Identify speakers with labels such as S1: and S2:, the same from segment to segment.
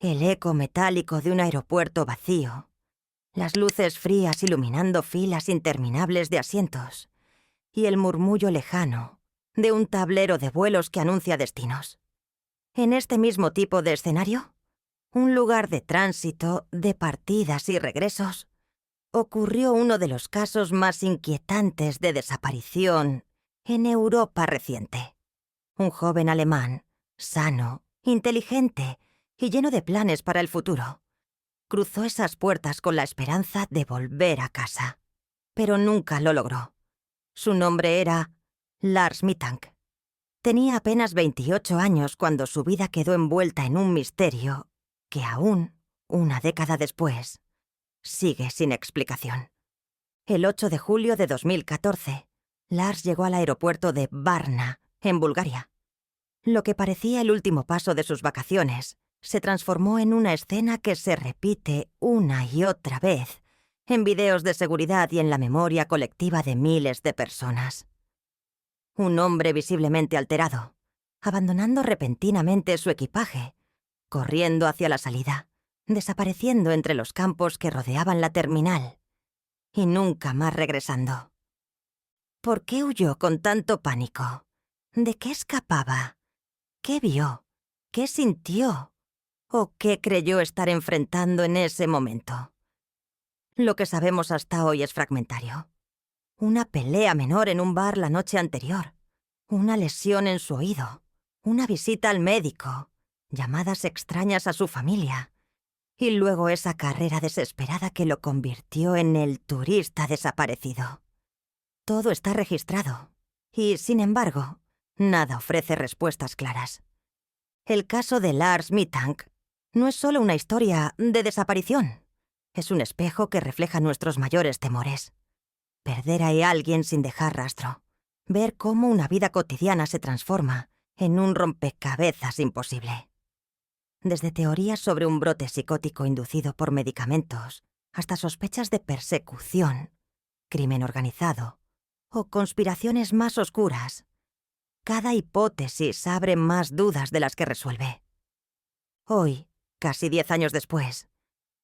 S1: el eco metálico de un aeropuerto vacío, las luces frías iluminando filas interminables de asientos y el murmullo lejano de un tablero de vuelos que anuncia destinos. En este mismo tipo de escenario, un lugar de tránsito, de partidas y regresos, ocurrió uno de los casos más inquietantes de desaparición en Europa reciente. Un joven alemán, sano, inteligente y lleno de planes para el futuro, cruzó esas puertas con la esperanza de volver a casa. Pero nunca lo logró. Su nombre era Lars Mittank. Tenía apenas 28 años cuando su vida quedó envuelta en un misterio que aún, una década después, sigue sin explicación. El 8 de julio de 2014, Lars llegó al aeropuerto de Varna, en Bulgaria. Lo que parecía el último paso de sus vacaciones se transformó en una escena que se repite una y otra vez en videos de seguridad y en la memoria colectiva de miles de personas. Un hombre visiblemente alterado, abandonando repentinamente su equipaje, corriendo hacia la salida, desapareciendo entre los campos que rodeaban la terminal y nunca más regresando. ¿Por qué huyó con tanto pánico? ¿De qué escapaba? ¿Qué vio? ¿Qué sintió? ¿O qué creyó estar enfrentando en ese momento? Lo que sabemos hasta hoy es fragmentario. Una pelea menor en un bar la noche anterior, una lesión en su oído, una visita al médico, llamadas extrañas a su familia, y luego esa carrera desesperada que lo convirtió en el turista desaparecido. Todo está registrado, y, sin embargo, nada ofrece respuestas claras. El caso de Lars Mittank no es solo una historia de desaparición, es un espejo que refleja nuestros mayores temores. Perder a alguien sin dejar rastro, ver cómo una vida cotidiana se transforma en un rompecabezas imposible. Desde teorías sobre un brote psicótico inducido por medicamentos hasta sospechas de persecución, crimen organizado o conspiraciones más oscuras, cada hipótesis abre más dudas de las que resuelve. Hoy, casi 10 años después,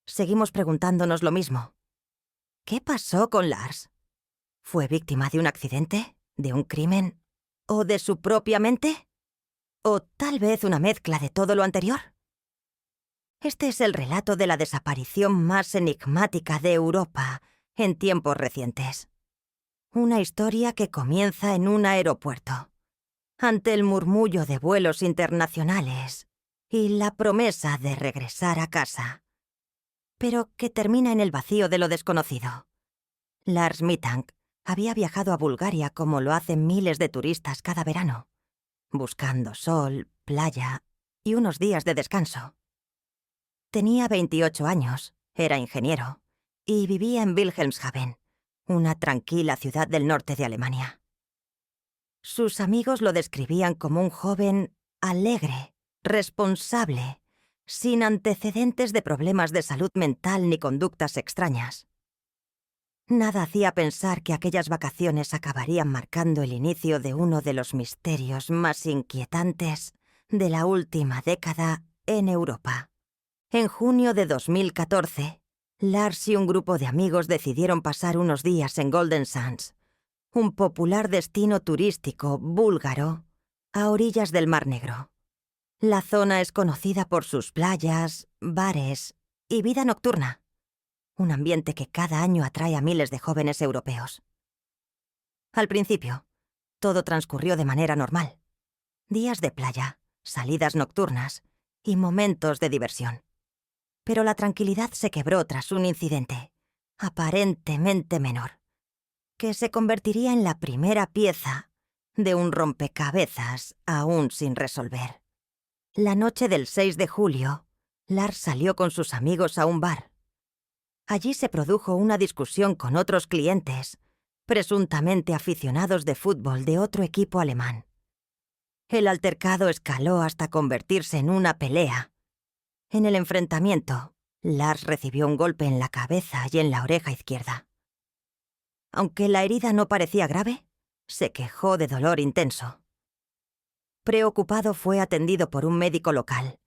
S1: seguimos preguntándonos lo mismo. ¿Qué pasó con Lars? ¿Fue víctima de un accidente? ¿De un crimen? ¿O de su propia mente? ¿O tal vez una mezcla de todo lo anterior? Este es el relato de la desaparición más enigmática de Europa en tiempos recientes. Una historia que comienza en un aeropuerto, ante el murmullo de vuelos internacionales y la promesa de regresar a casa, pero que termina en el vacío de lo desconocido. Lars Mittank había viajado a Bulgaria como lo hacen miles de turistas cada verano, buscando sol, playa y unos días de descanso. Tenía 28 años, era ingeniero, y vivía en Wilhelmshaven, una tranquila ciudad del norte de Alemania. Sus amigos lo describían como un joven alegre, responsable, sin antecedentes de problemas de salud mental ni conductas extrañas. Nada hacía pensar que aquellas vacaciones acabarían marcando el inicio de uno de los misterios más inquietantes de la última década en Europa. En junio de 2014, Lars y un grupo de amigos decidieron pasar unos días en Golden Sands, un popular destino turístico búlgaro a orillas del Mar Negro. La zona es conocida por sus playas, bares y vida nocturna, un ambiente que cada año atrae a miles de jóvenes europeos. Al principio, todo transcurrió de manera normal. Días de playa, salidas nocturnas y momentos de diversión. Pero la tranquilidad se quebró tras un incidente, aparentemente menor, que se convertiría en la primera pieza de un rompecabezas aún sin resolver. La noche del 6 de julio, Lars salió con sus amigos a un bar. Allí se produjo una discusión con otros clientes, presuntamente aficionados de fútbol de otro equipo alemán. El altercado escaló hasta convertirse en una pelea. En el enfrentamiento, Lars recibió un golpe en la cabeza y en la oreja izquierda. Aunque la herida no parecía grave, se quejó de dolor intenso. Preocupado, fue atendido por un médico local,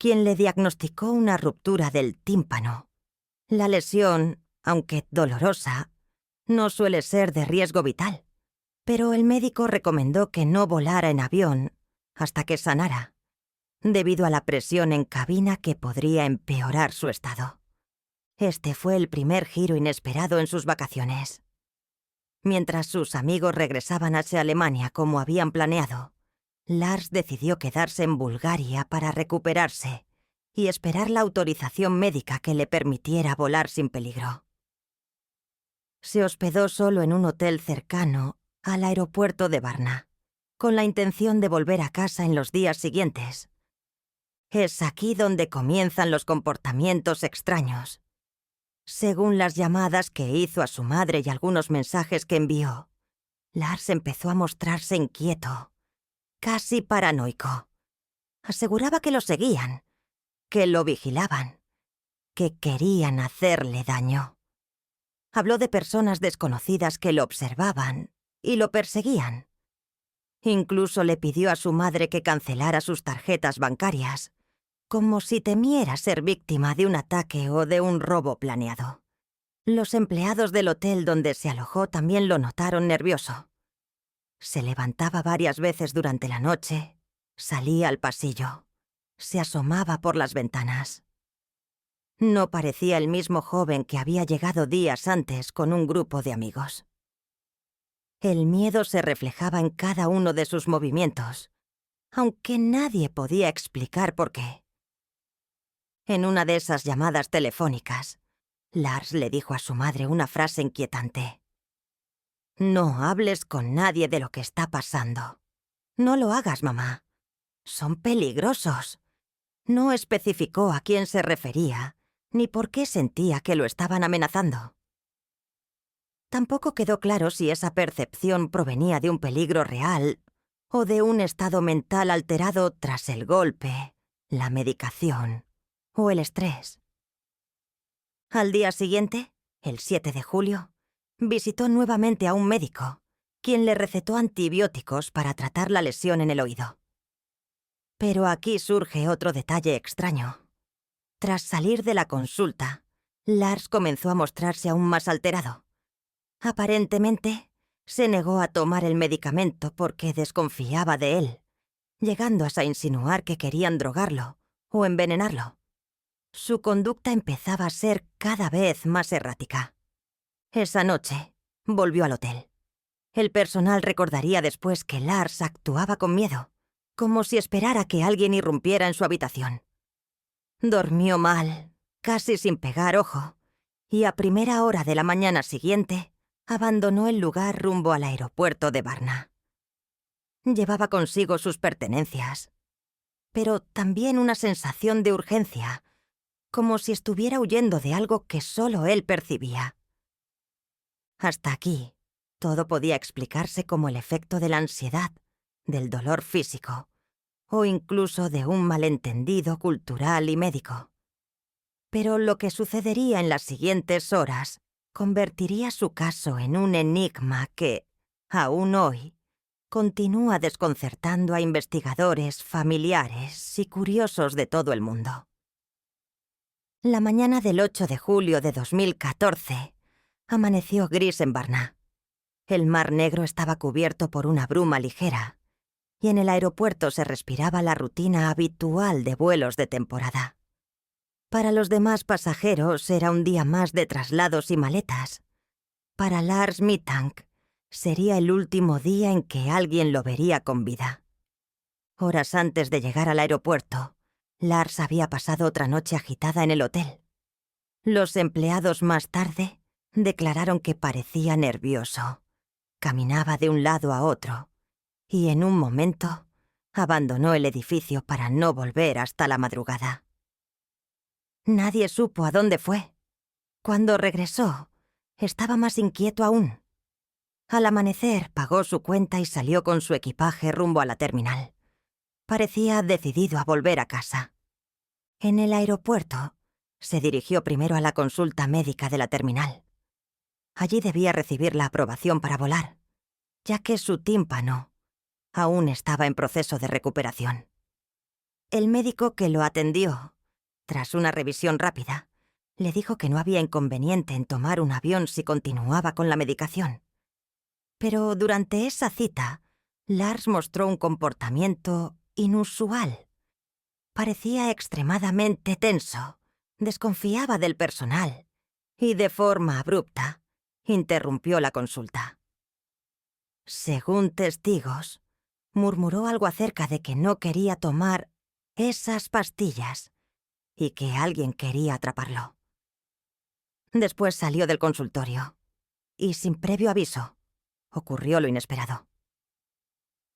S1: quien le diagnosticó una ruptura del tímpano. La lesión, aunque dolorosa, no suele ser de riesgo vital, pero el médico recomendó que no volara en avión hasta que sanara, debido a la presión en cabina que podría empeorar su estado. Este fue el primer giro inesperado en sus vacaciones. Mientras sus amigos regresaban hacia Alemania como habían planeado, Lars decidió quedarse en Bulgaria para recuperarse y esperar la autorización médica que le permitiera volar sin peligro. Se hospedó solo en un hotel cercano al aeropuerto de Varna, con la intención de volver a casa en los días siguientes. Es aquí donde comienzan los comportamientos extraños. Según las llamadas que hizo a su madre y algunos mensajes que envió, Lars empezó a mostrarse inquieto, casi paranoico. Aseguraba que lo seguían, que lo vigilaban, que querían hacerle daño. Habló de personas desconocidas que lo observaban y lo perseguían. Incluso le pidió a su madre que cancelara sus tarjetas bancarias, como si temiera ser víctima de un ataque o de un robo planeado. Los empleados del hotel donde se alojó también lo notaron nervioso. Se levantaba varias veces durante la noche, salía al pasillo, se asomaba por las ventanas. No parecía el mismo joven que había llegado días antes con un grupo de amigos. El miedo se reflejaba en cada uno de sus movimientos, aunque nadie podía explicar por qué. En una de esas llamadas telefónicas, Lars le dijo a su madre una frase inquietante. «No hables con nadie de lo que está pasando. No lo hagas, mamá. Son peligrosos». No especificó a quién se refería, ni por qué sentía que lo estaban amenazando. Tampoco quedó claro si esa percepción provenía de un peligro real o de un estado mental alterado tras el golpe, la medicación o el estrés. Al día siguiente, el 7 de julio, visitó nuevamente a un médico, quien le recetó antibióticos para tratar la lesión en el oído. Pero aquí surge otro detalle extraño. Tras salir de la consulta, Lars comenzó a mostrarse aún más alterado. Aparentemente, se negó a tomar el medicamento porque desconfiaba de él, llegando hasta insinuar que querían drogarlo o envenenarlo. Su conducta empezaba a ser cada vez más errática. Esa noche, volvió al hotel. El personal recordaría después que Lars actuaba con miedo, como si esperara que alguien irrumpiera en su habitación. Durmió mal, casi sin pegar ojo, y a primera hora de la mañana siguiente, abandonó el lugar rumbo al aeropuerto de Varna. Llevaba consigo sus pertenencias, pero también una sensación de urgencia, como si estuviera huyendo de algo que solo él percibía. Hasta aquí, todo podía explicarse como el efecto de la ansiedad, del dolor físico, o incluso de un malentendido cultural y médico. Pero lo que sucedería en las siguientes horas convertiría su caso en un enigma que, aún hoy, continúa desconcertando a investigadores, familiares y curiosos de todo el mundo. La mañana del 8 de julio de 2014 amaneció gris en Varna. El mar Negro estaba cubierto por una bruma ligera y en el aeropuerto se respiraba la rutina habitual de vuelos de temporada. Para los demás pasajeros era un día más de traslados y maletas. Para Lars Mittank sería el último día en que alguien lo vería con vida. Horas antes de llegar al aeropuerto, Lars había pasado otra noche agitada en el hotel. Los empleados más tarde declararon que parecía nervioso. Caminaba de un lado a otro y en un momento abandonó el edificio para no volver hasta la madrugada. Nadie supo a dónde fue. Cuando regresó, estaba más inquieto aún. Al amanecer pagó su cuenta y salió con su equipaje rumbo a la terminal. Parecía decidido a volver a casa. En el aeropuerto, se dirigió primero a la consulta médica de la terminal. Allí debía recibir la aprobación para volar, ya que su tímpano aún estaba en proceso de recuperación. El médico que lo atendió, tras una revisión rápida, le dijo que no había inconveniente en tomar un avión si continuaba con la medicación. Pero durante esa cita, Lars mostró un comportamiento inusual. Parecía extremadamente tenso, desconfiaba del personal y, de forma abrupta, interrumpió la consulta. Según testigos, murmuró algo acerca de que no quería tomar esas pastillas y que alguien quería atraparlo. Después salió del consultorio y, sin previo aviso, ocurrió lo inesperado.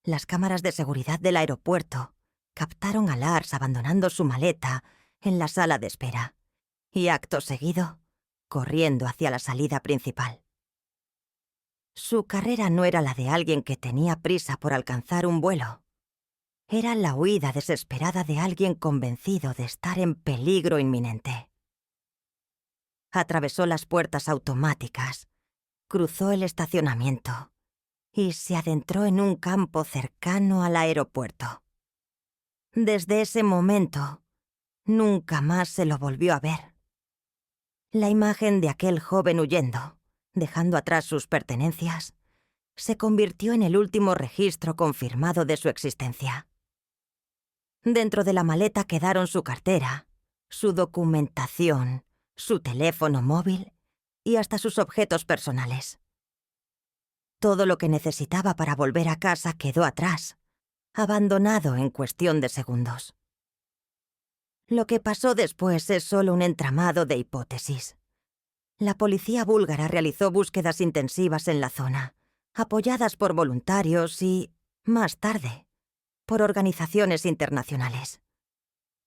S1: Las cámaras de seguridad del aeropuerto captaron a Lars abandonando su maleta en la sala de espera y, acto seguido, corriendo hacia la salida principal. Su carrera no era la de alguien que tenía prisa por alcanzar un vuelo. Era la huida desesperada de alguien convencido de estar en peligro inminente. Atravesó las puertas automáticas, cruzó el estacionamiento y se adentró en un campo cercano al aeropuerto. Desde ese momento, nunca más se lo volvió a ver. La imagen de aquel joven huyendo, dejando atrás sus pertenencias, se convirtió en el último registro confirmado de su existencia. Dentro de la maleta quedaron su cartera, su documentación, su teléfono móvil y hasta sus objetos personales. Todo lo que necesitaba para volver a casa quedó atrás, abandonado en cuestión de segundos. Lo que pasó después es solo un entramado de hipótesis. La policía búlgara realizó búsquedas intensivas en la zona, apoyadas por voluntarios y, más tarde, por organizaciones internacionales.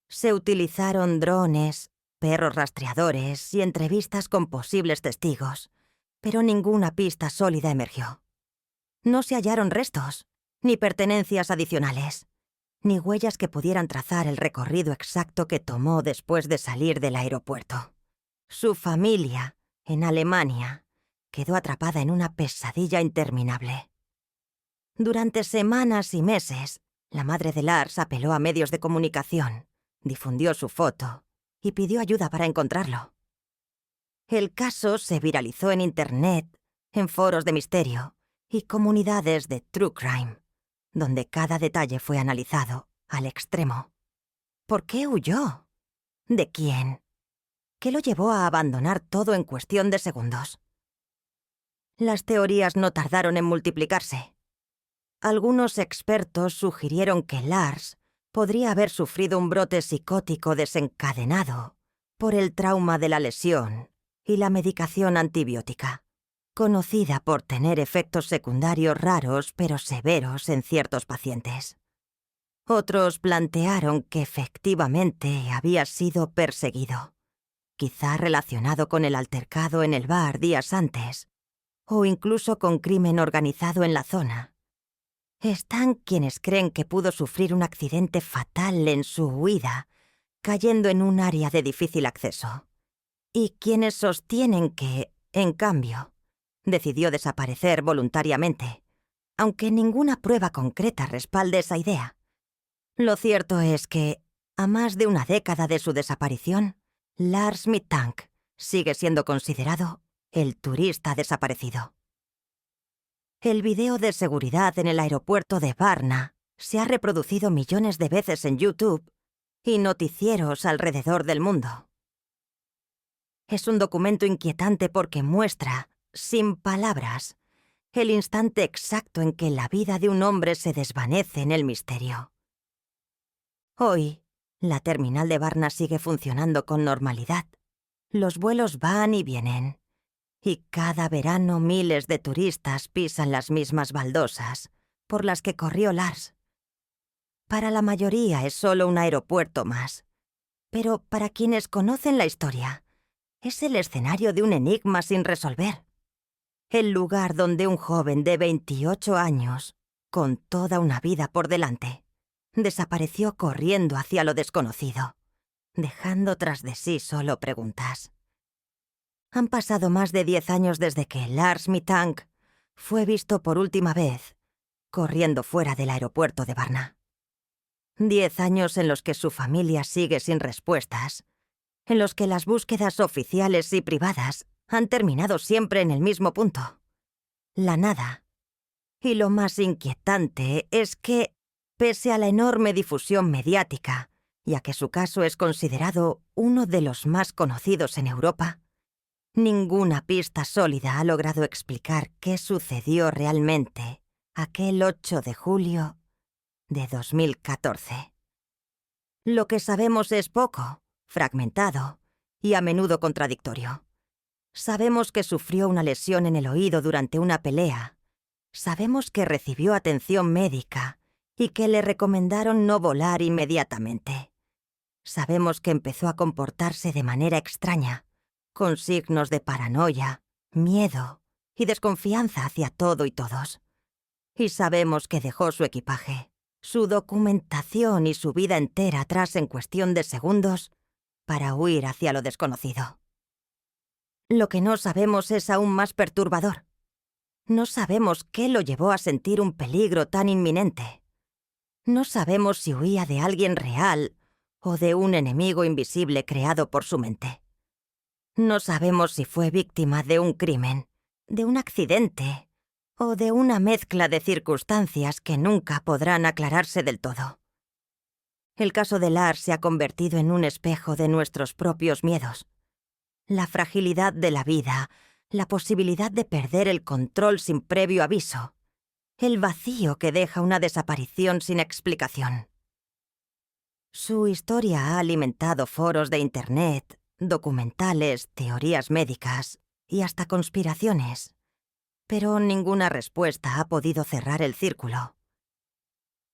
S1: Se utilizaron drones, perros rastreadores y entrevistas con posibles testigos, pero ninguna pista sólida emergió. No se hallaron restos, ni pertenencias adicionales, ni huellas que pudieran trazar el recorrido exacto que tomó después de salir del aeropuerto. Su familia, en Alemania, quedó atrapada en una pesadilla interminable. Durante semanas y meses, la madre de Lars apeló a medios de comunicación, difundió su foto y pidió ayuda para encontrarlo. El caso se viralizó en Internet, en foros de misterio y comunidades de true crime, donde cada detalle fue analizado al extremo. ¿Por qué huyó? ¿De quién? ¿Qué lo llevó a abandonar todo en cuestión de segundos? Las teorías no tardaron en multiplicarse. Algunos expertos sugirieron que Lars podría haber sufrido un brote psicótico desencadenado por el trauma de la lesión y la medicación antibiótica, conocida por tener efectos secundarios raros pero severos en ciertos pacientes. Otros plantearon que efectivamente había sido perseguido, quizá relacionado con el altercado en el bar días antes, o incluso con crimen organizado en la zona. Están quienes creen que pudo sufrir un accidente fatal en su huida, cayendo en un área de difícil acceso, y quienes sostienen que, en cambio, decidió desaparecer voluntariamente, aunque ninguna prueba concreta respalde esa idea. Lo cierto es que, a más de una década de su desaparición, Lars Mittank sigue siendo considerado el turista desaparecido. El video de seguridad en el aeropuerto de Varna se ha reproducido millones de veces en YouTube y noticieros alrededor del mundo. Es un documento inquietante porque muestra, sin palabras, el instante exacto en que la vida de un hombre se desvanece en el misterio. Hoy, la terminal de Varna sigue funcionando con normalidad. Los vuelos van y vienen. Y cada verano miles de turistas pisan las mismas baldosas por las que corrió Lars. Para la mayoría es solo un aeropuerto más. Pero para quienes conocen la historia, es el escenario de un enigma sin resolver. El lugar donde un joven de 28 años, con toda una vida por delante, desapareció corriendo hacia lo desconocido, dejando tras de sí solo preguntas. Han pasado más de 10 años desde que Lars Mittank fue visto por última vez corriendo fuera del aeropuerto de Varna. 10 años en los que su familia sigue sin respuestas, en los que las búsquedas oficiales y privadas han terminado siempre en el mismo punto: la nada. Y lo más inquietante es que, pese a la enorme difusión mediática, y a que su caso es considerado uno de los más conocidos en Europa, ninguna pista sólida ha logrado explicar qué sucedió realmente aquel 8 de julio de 2014. Lo que sabemos es poco, fragmentado y a menudo contradictorio. Sabemos que sufrió una lesión en el oído durante una pelea. Sabemos que recibió atención médica y que le recomendaron no volar inmediatamente. Sabemos que empezó a comportarse de manera extraña, con signos de paranoia, miedo y desconfianza hacia todo y todos. Y sabemos que dejó su equipaje, su documentación y su vida entera atrás en cuestión de segundos para huir hacia lo desconocido. Lo que no sabemos es aún más perturbador. No sabemos qué lo llevó a sentir un peligro tan inminente. No sabemos si huía de alguien real o de un enemigo invisible creado por su mente. No sabemos si fue víctima de un crimen, de un accidente o de una mezcla de circunstancias que nunca podrán aclararse del todo. El caso de Lars se ha convertido en un espejo de nuestros propios miedos. La fragilidad de la vida, la posibilidad de perder el control sin previo aviso, el vacío que deja una desaparición sin explicación. Su historia ha alimentado foros de Internet, documentales, teorías médicas y hasta conspiraciones, pero ninguna respuesta ha podido cerrar el círculo.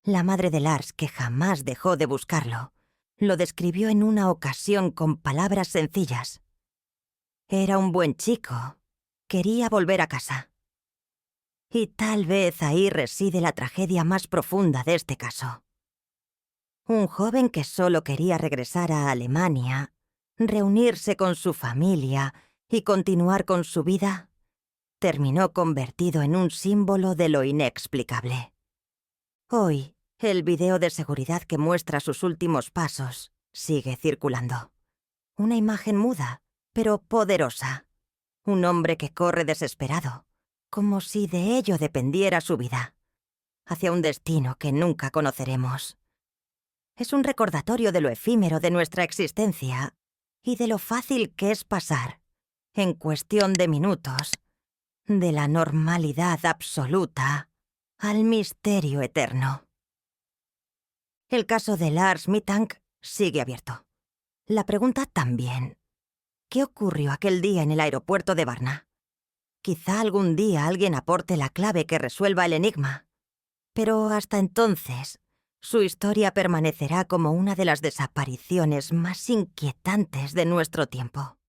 S1: La madre de Lars, que jamás dejó de buscarlo, lo describió en una ocasión con palabras sencillas. Era un buen chico. Quería volver a casa. Y tal vez ahí reside la tragedia más profunda de este caso. Un joven que solo quería regresar a Alemania, reunirse con su familia y continuar con su vida, terminó convertido en un símbolo de lo inexplicable. Hoy, el video de seguridad que muestra sus últimos pasos sigue circulando. Una imagen muda, pero poderosa. Un hombre que corre desesperado, como si de ello dependiera su vida, hacia un destino que nunca conoceremos. Es un recordatorio de lo efímero de nuestra existencia y de lo fácil que es pasar, en cuestión de minutos, de la normalidad absoluta al misterio eterno. El caso de Lars Mittank sigue abierto. La pregunta también. ¿Qué ocurrió aquel día en el aeropuerto de Varna? Quizá algún día alguien aporte la clave que resuelva el enigma. Pero hasta entonces, su historia permanecerá como una de las desapariciones más inquietantes de nuestro tiempo.